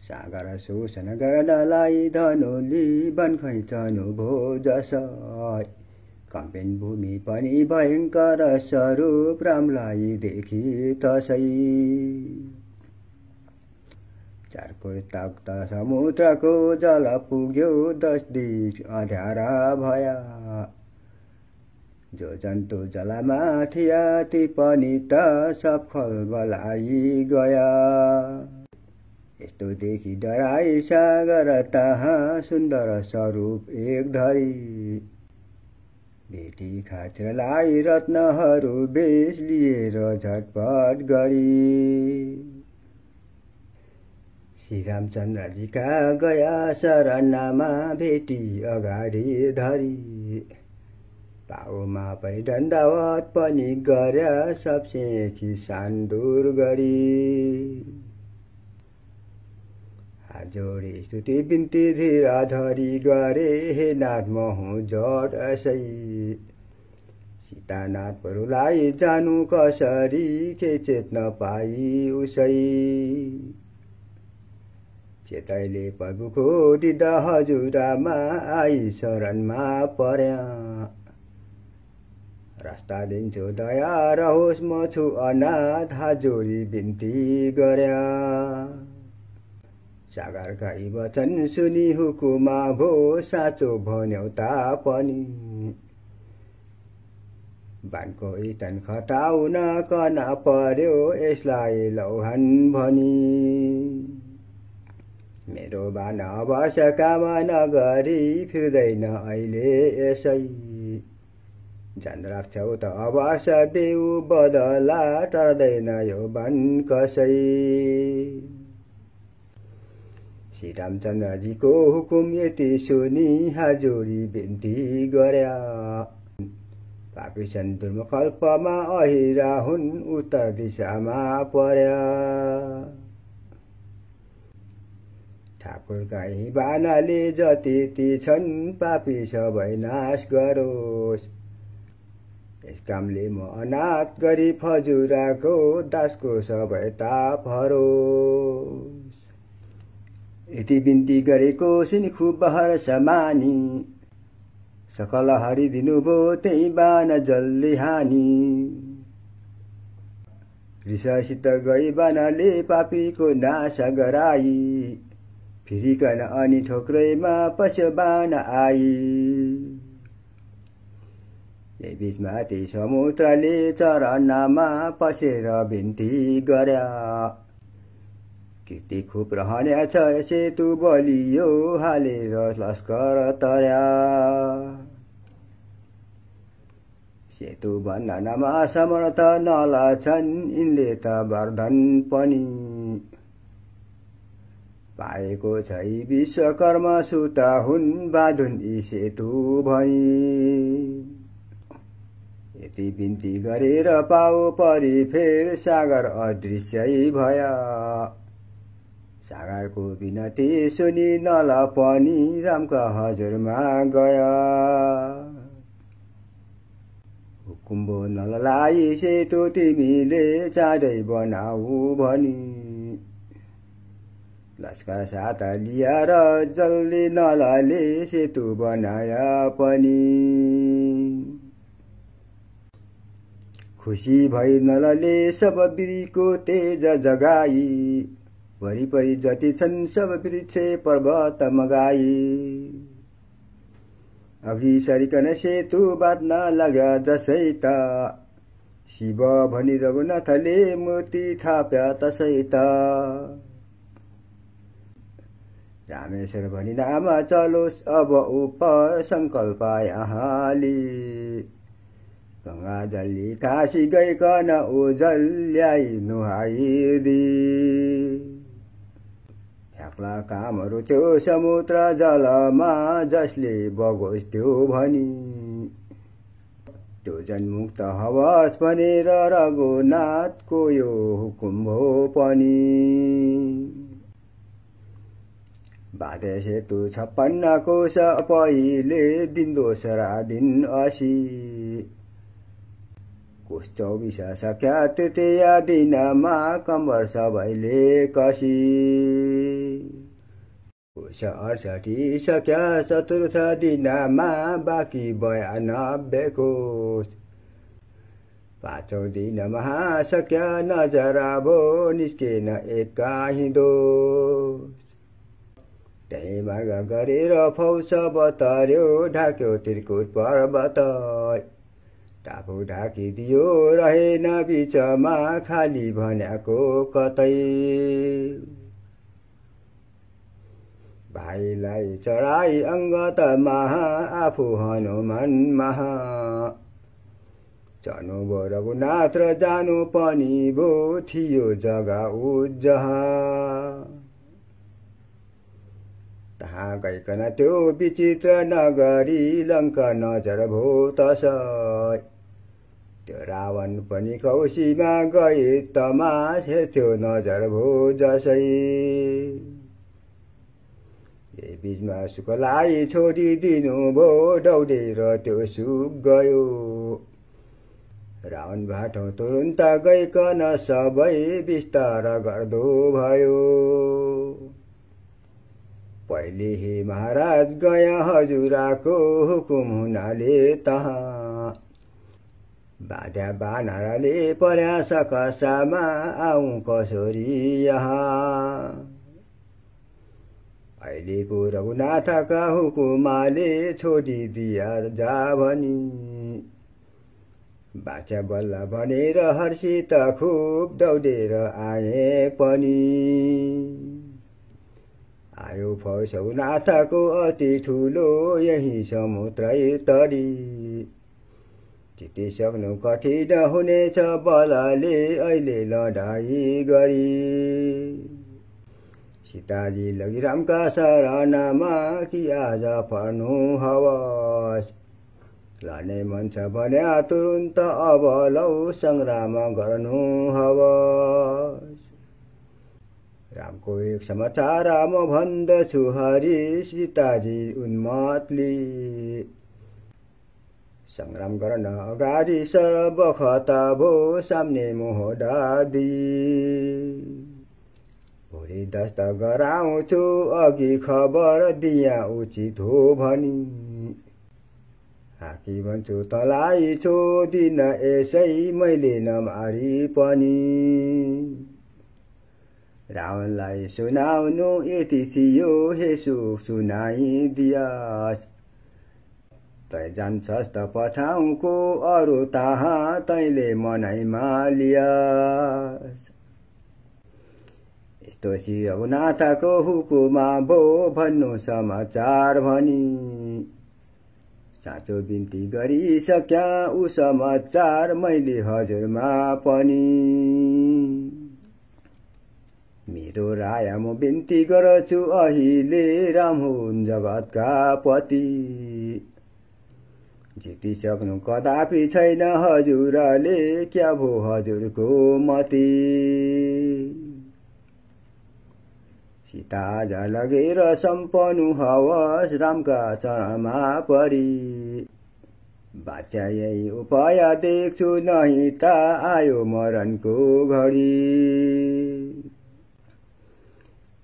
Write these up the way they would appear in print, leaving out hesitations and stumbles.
सागर शोषण गर्नलाई धनुली वन खैचनु भो जसै कम्पेन भूमि पनि भयङ्कर स्वरूप रामलाई देखि तसै चारको तख्त समुद्रको जल पुग्यो 10 दिस अँध्यारा भया जो जन्तु जलमा थिया ती पनि त सब खलबलाई गया यस्तो देखि डराई सागर तहाँ सुन्दर स्वरूप एक धरी बेटी खात्रलाई रत्नहरू बेच लिएर झटपट गरी श्री रामचन्द्रजीका गया शरणमा भेटी अगाडि धरी पाउमा पनि दण्डवत पनि गर्या सबसे किसान दूर गरी हात जोडी स्तुति बिन्ती धीरा धरी गरे हे नाथ म हुँ जड असै सीतानाथ परुलाई जानु कसरी के चेत्न पाई उसै चेतैले प्रभुको दिदा हजुरमा आई शरणमा पर्या रास्ता दिन्छु दया रहोस् म छु अनाथ हात जोडी बिन्ती गर्या सागरका यी वचन सुनि हुकुमा भो साँचो भन्यौ तापनि बानको इतन खटाउन कना पर्यो यसलाई लौहान भनी मेरो बान अवश्य काम नगरी फिर्दैन अहिले यसै जान राख्छौ त अवश्य देऊ बदला टर्दैन यो वन कसै श्री रामचन्द्रजीको हुकुम यति सुनि हात जोडी बिन्ती गर्या पापीछन् दुर्मकल्पमा अहिरा हुन् उत्तर दिशामा पर्या ठाकुरका यी बानाले जति ती छन् पापी सबै नाश गरोस् यस कामले म अनाथ गरिब हजुरको दासको सबै ताप हरोस् यति बिन्ती गरेको सुनि खुब हर्ष मानी सकल हरिदिनु भो त्यही बान जल्दी हानी रिससित गई बानले पापीको नाश गराई फिरिकन अनि ठोक्रैमा पस्यो बान आई यही बीचमा त्यही समुद्रले चरणमा पसेर बिन्ती गर्या कीर्ति खुब रहनेछ सेतु बलियो हालेर लस्कर तर्या सेतु बन्धनमा समर्थ नलछन् यिनले त वर्धन पनि पाएको छ यी विश्वकर्मा सुता हुन् बाँधुन् यी सेतु भनी यति बिन्ती गरेर पाओ परि फेर सागर अदृश्यै भया सागरको बिनती सुनि नल पनि रामका हजुरमा गया हुकुम भो नललाई सेतु तिमीले चाँडै बनाऊ भनी लस्कर साथ लिएर जल्दी नलले सेतु बनाया पनि खुसी भई नलले सब बिरीको तेज जगाई वरिपरि जति छन् सब वृक्ष पर्वत मगाई अघि सरिकन सेतु बाँध्न लाग्या जसै त शिव भनी रघुनाथले मूर्ति थाप्या तसै त रामेश्वर भनी नाम चलोस् अब उपर संकल्प यहाँले गंगा जल्ली काशी गइकन ओझल ल्याई नुहाइदी फ्याक्ला कामहरू त्यो समुद्र जलमा जसले बगोस् त्यो भनी त्यो जनमुक्त हवस् भनेर रघुनाथको यो हुकुम हो पनि बाधे सेतु 56 कोश पहिले दिन दोस्रा दिन 80 कोश 24 सक्या तृतीय दिनमा कम्बर सबैले कसी पुष 68 सक्या चतुर्थ दिनमा बाँकी 92 कोष पाँचौं दिनमा सक्या नजराबो निस्केन एकाही दोष त्यही मार्ग गरेर फौज बतर्यो ढाक्यो त्रिकुट पर्वत टापु ढाकिदियो रहेन बिचमा खाली भन्याको कतै भाइलाई चढाई अङ्गत महा आफू हनुमान महा चढ्नु भो रघुनाथ र जानु पनि भो थियो जग्गा उजहा तहाँ गइकन त्यो विचित्र नगरी लङ्का नजर भो तसै त्यो रावण पनि कौशीमा गए तमास हेर्थ्यो नजर भो जसै यही बीचमा सुखलाई छोडिदिनु भो दौडेर त्यो सुख गयो रावण भाटो तुरुन्त गइकन सबै विस्तार गर्दो भयो पहिले हे महाराज गया हजुरको हुकुम हुनाले तहाँ बाध्या बानरले पर्या सकसामा आउँ कसरी यहाँ अहिले पो रघुनाथका हुकुमाले छोडिदिया जा भनी बाचा बल्ल भनेर हर्षित खुब दौडेर आए पनि आयो फौसौनाथको अति ठुलो यही समुद्रै तरी जितिसक्नु कठिन हुनेछ बलले अहिले लडाई गरी सीताजी लगिरामका शरणमा कि आज पर्नु हवस लड्ने मन छ भन्या तुरुन्त अब लौ सङ्ग्राम गर्नु हवस रामको एक समाचार म भन्दछु हरि सीताजी उन्मतली सङ्ग्राम गर्न अगाडि सर्वखत भो सामने मोहडादी भोलि दस्त गराउँछु अघि खबर दिया उचित हो भनी हाकी भन्छु तलाई छोदिन यसै मैले नमारी पनि रावणलाई सुनाउनु यति थियो हे सुख सुनाइदियास् तै जान्छस् त पठाउँको अरू तहाँ तैले मनाइमा लियास् यस्तो श्री रघुनाथको हुकुमा भो भन्नु समाचार भनी साँचो बिन्ती गरिसक्या उ समाचार मैले हजुरमा पनि मेरो राया म बिन्ती गर्छु अहिले राम हुन् जगतका पति जितिसक्नु कदापि छैन हजुरले क्या भो हजुरको मति सीता लगेर सम्पनु हवस रामका चरणमा परी बाचा यही उपाय देख्छु नहीं त आयो मरणको घडी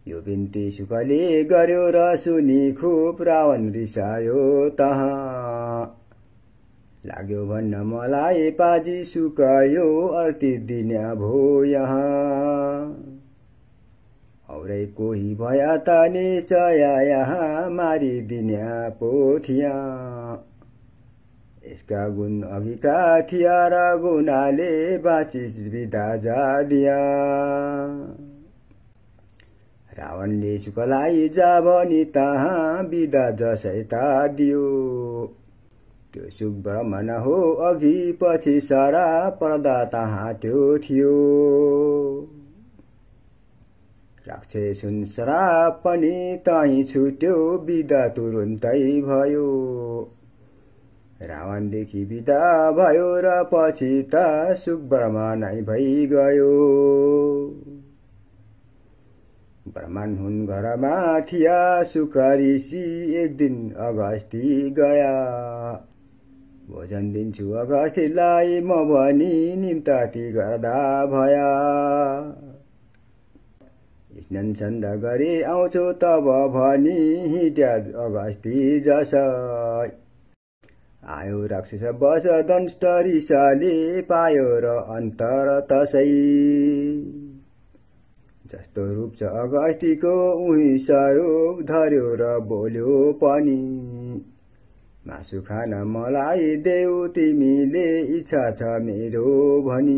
यो बिन्ती सुखले गर्यो र सुनि खुब रावण रिसायो तहाँ लाग्यो भन्न मलाई पाजी सुकायो अर्ती दिन्या भो यहाँ औरै कोही भया त निश्चय यहाँ मारिदिन्या पो थिया यसका गुण अघिका थिया र गुनाले बाँचिस बिदा जादिया रावणले सुखलाई जा भनी तहाँ बिदा जसै ता दियो त्यो सुख ब्रह्मण हो अघि पछि सरा पर्दा तहाँ त्यो थियो राक्षे सुन श्राप पनि तही छुट्यो बिदा तुरुन्तै भयो रावणदेखि बिदा भयो र पछि त सुख ब्रह्मणै भइ गयो ब्रह्मण हुन् घरमा थिया सुख ऋषि एक दिन अगस्ती गया भोजन दिन्छु अगस्तीलाई म भनी निम्ताती गर्दा भया स्नान सन्द गरी आउँछु तब भनी हिँड्या अगस्ती जसै आयो राक्षस बस दंष्ट रिसले पायो र अन्तर तसै जस्तो रूप छ अगस्तीको उही सहयोग धर्यो र बोल्यो पनि मासु खान मलाई देऊ तिमीले इच्छा छ मेरो भनी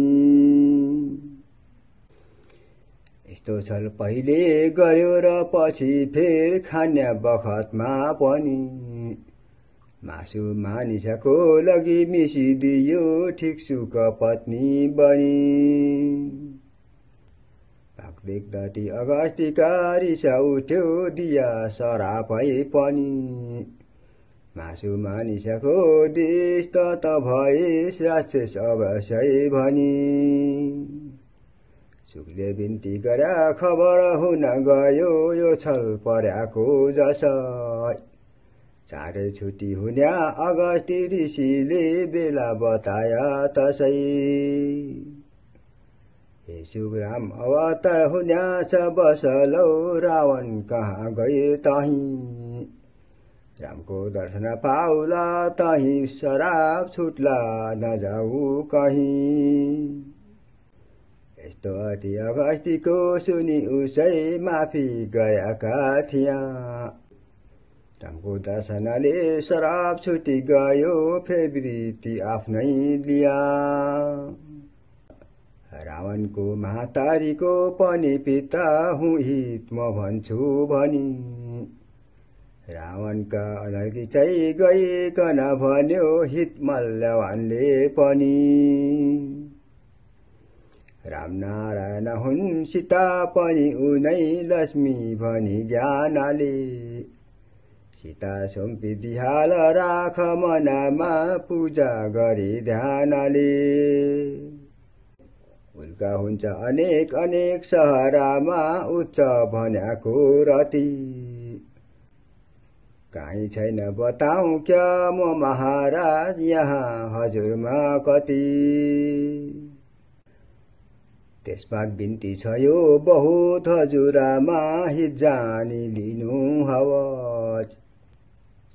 यस्तो छल पहिले गर्यो र पछि फेर खान्या बखतमा पनि मासु मानिसको लागि मिसिदियो ठिकसुक पत्नी बनी देख्दा ती अगस्तीका रिस उठ्यो दिया सरापै पनि मासु मानिसको देश त भएस राक्षस अवश्य भनी सुखले बिन्ती गर्या खबर हुन गयो यो छल पर्याको जसै चाँडै छुट्टी हुन्या अगस्ती ऋषिले बेला बताया तसै हे सुग्राम अवतार हुन्या छ बसलौ रावण कहाँ गए तही रामको दर्शन पाउला तही शराब छुट्ला नजाऊ कहीं यस्तो अति अगस्तीको सुनि उसै माफी गएका थिया रामको दर्शनले शराब छुटी गयो फेरि आफ्नै लिया रावणको महातारीको पनि पिता हुँ हित म भन्छु भनी रावणका अनर्की चाहिँ गइकन भन्यो हित मल्लवानले पनि राम नारायण हुन् सीता पनि उनै लक्ष्मी भनी ज्ञानले सीता सुम्पिदिहाल राख मनमा पूजा गरी ध्यानले उल्का हुन्छ अनेक अनेक सहरामा उच्च भन्याको रति काहीँ छैन बताऊ क्या म महाराज यहाँ हजुरमा कति त्यसमा बिन्ती छ यो बहुत हजुरमा हित जानी लिनु हवस्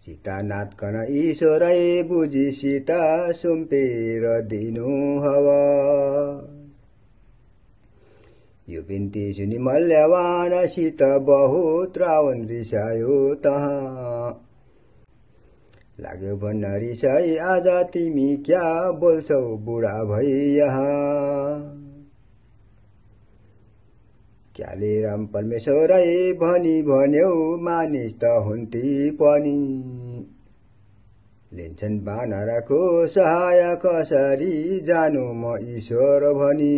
सीता नाथकन ईश्वरै बुझी सीता सुम्पेर दिनु हवस् यो बिन्ती सुनि मल्लवानसित बहुत रावण रिसायो तहाँ लाग्यो भन्न रिसाई आज तिमी क्या बोल्छौ बुढा भई यहाँ क्याले राम परमेश्वरै भनी भन्यौ मानिस त हुन्ती पनि लिन्छन् वानरको सहाय कसरी जानु म ईश्वर भनी